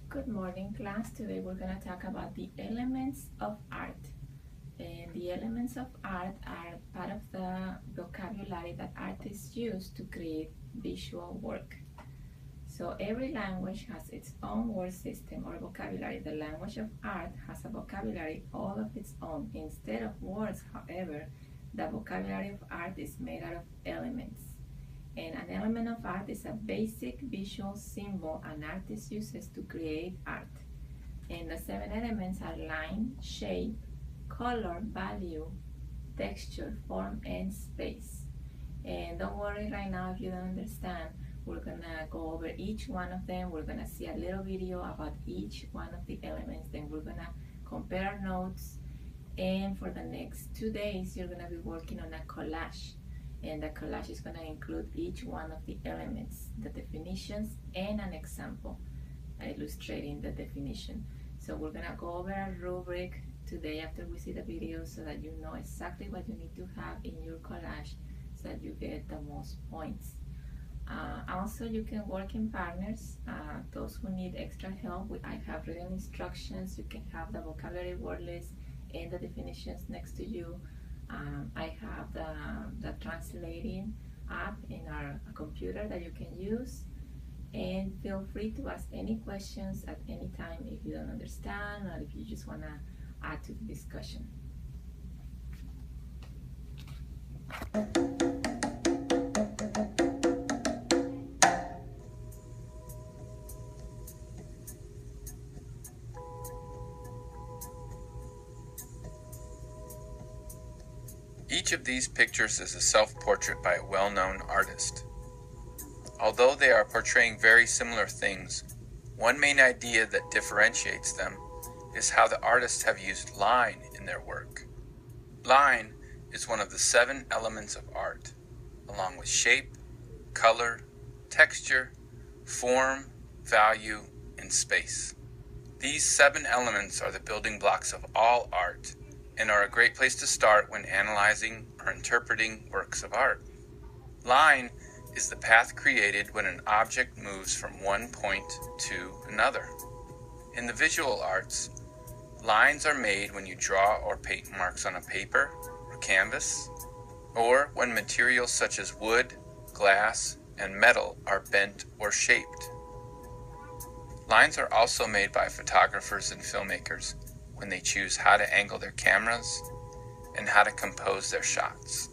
Good morning, class. Today we're going to talk about the elements of art. And the elements of art are part of the vocabulary that artists use to create visual work. So every language has its own word system or vocabulary. The language of art has a vocabulary all of its own. Instead of words, however, the vocabulary of art is made out of elements. And an element of art is a basic visual symbol an artist uses to create art. And the 7 elements are line, shape, color, value, texture, form, and space. And don't worry right now if you don't understand. We're gonna go over each one of them. We're gonna see a little video about each one of the elements. Then we're gonna compare our notes. And for the next 2 days, you're gonna be working on a collage. And the collage is going to include each one of the elements, the definitions, and an example illustrating the definition. So we're going to go over a rubric today after we see the video so that you know exactly what you need to have in your collage so that you get the most points. Also, you can work in partners. Those who need extra help, I have written instructions. You can have the vocabulary word list and the definitions next to you. I have the translating app in our computer that you can use, and feel free to ask any questions at any time if you don't understand or if you just want to add to the discussion. Each of these pictures is a self-portrait by a well-known artist. Although they are portraying very similar things, one main idea that differentiates them is how the artists have used line in their work. Line is one of the 7 elements of art, along with shape, color, texture, form, value, and space. These 7 elements are the building blocks of all art and are a great place to start when analyzing or interpreting works of art. Line is the path created when an object moves from one point to another. In the visual arts, lines are made when you draw or paint marks on a paper or canvas, or when materials such as wood, glass, and metal are bent or shaped. Lines are also made by photographers and filmmakers when they choose how to angle their cameras and how to compose their shots.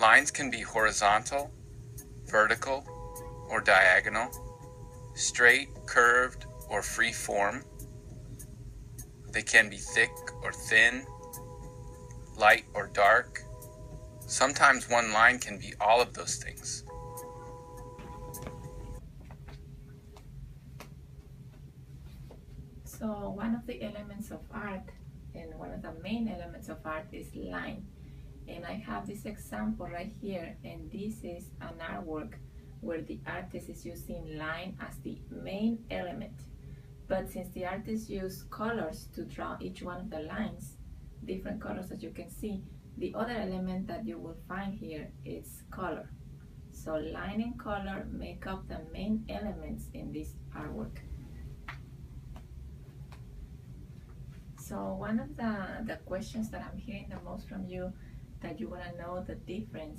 Lines can be horizontal, vertical, or diagonal, straight, curved, or free form. They can be thick or thin, light or dark. Sometimes one line can be all of those things. So one of the elements of art and one of the main elements of art is line. And I have this example right here, and this is an artwork where the artist is using line as the main element. But since the artist used colors to draw each one of the lines, different colors as you can see, the other element that you will find here is color. So line and color make up the main elements in this artwork. So one of the questions that I'm hearing the most from you, that you want to know the difference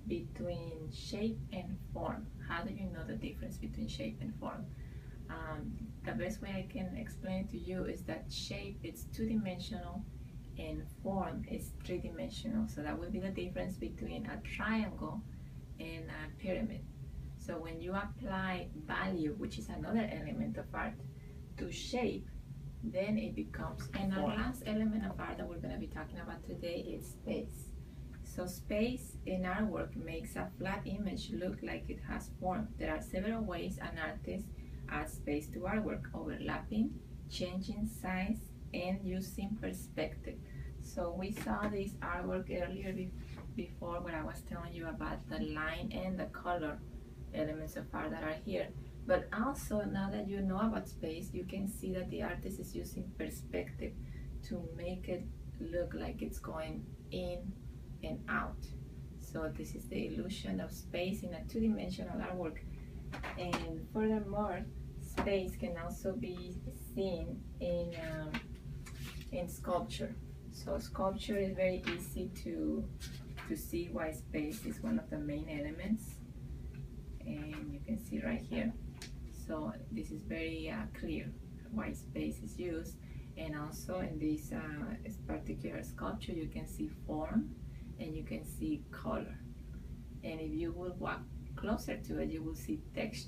between shape and form. How do you know the difference between shape and form? The best way I can explain it to you is that shape is 2-dimensional and form is 3-dimensional. So that would be the difference between a triangle and a pyramid. So when you apply value, which is another element of art, to shape, then it becomes form. And our last element of art that we're going to be talking about today is space. So space in our work makes a flat image look like it has form. There are several ways an artist adds space to artwork: overlapping, changing size, and using perspective. So we saw this artwork earlier before when I was telling you about the line and the color elements of art that are here. But also, now that you know about space, you can see that the artist is using perspective to make it look like it's going in and out. So this is the illusion of space in a 2-dimensional artwork. And furthermore, space can also be seen in sculpture. So sculpture is very easy to see white space is one of the main elements, and you can see right here. So this is very clear. White space is used, and also in this particular sculpture you can see form and you can see color. And if you will walk closer to it, you will see texture.